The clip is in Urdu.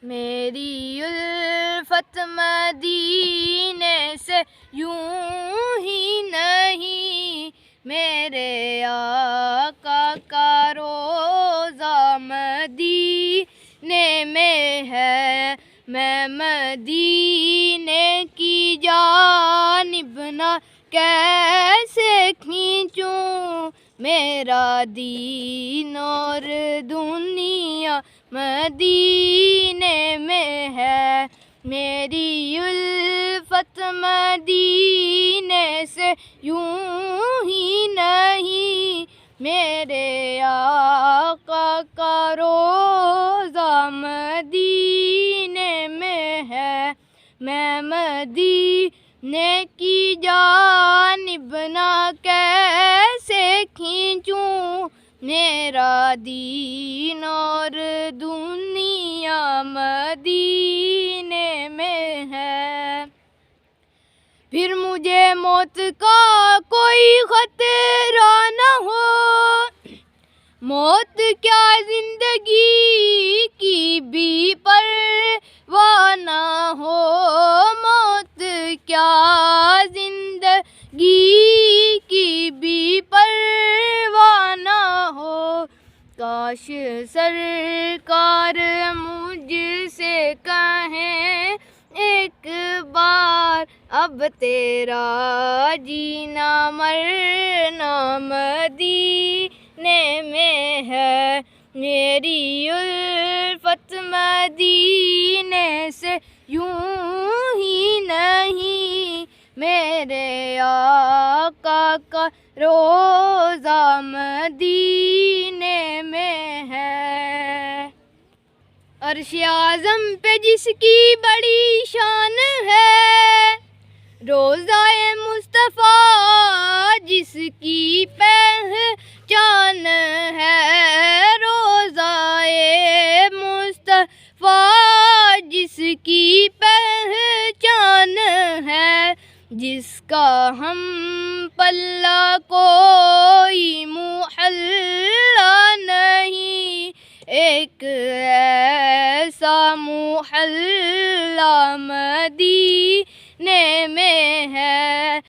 میری الفت مدینے سے یوں ہی نہیں، میرے آقا کا روضہ مدینے میں ہے، میں مدینے کی جانب نہ کیسے کھینچوں، میرا دین اور دنیا مدینے میں ہے، میری الفت مدینے سے یوں ہی نہیں، میرے آقا کا روضہ مدینے میں ہے، میں مدینے کی جانب نہ کیسے کھینچوں، میرا دین اور دنیا مدینے میں ہے۔ پھر مجھے موت کا کوئی خطرہ نہ ہو، موت کیا زندگی کی بھی پرواہ نہ ہو، موت کیا زندگی کی بھی پرواہ نہ ہو، کاش سرکار مجھ سے کہیں ایک بار اب تیرا جینا مرنا مدینے میں ہے، میری الفت مدینے سے یوں ہی نہیں، میرے آقا کا روضہ مدینے میں ہے۔ عرش اعظم پہ جس کی بڑی شان ہے، روضہ مصطفیٰ جس کی پہچان ہے، روضہ مصطفیٰ جس کی پہچان ہے، جس کا ہم پلہ کوئی محلہ نہیں، ایک ایسا محلہ مدینہ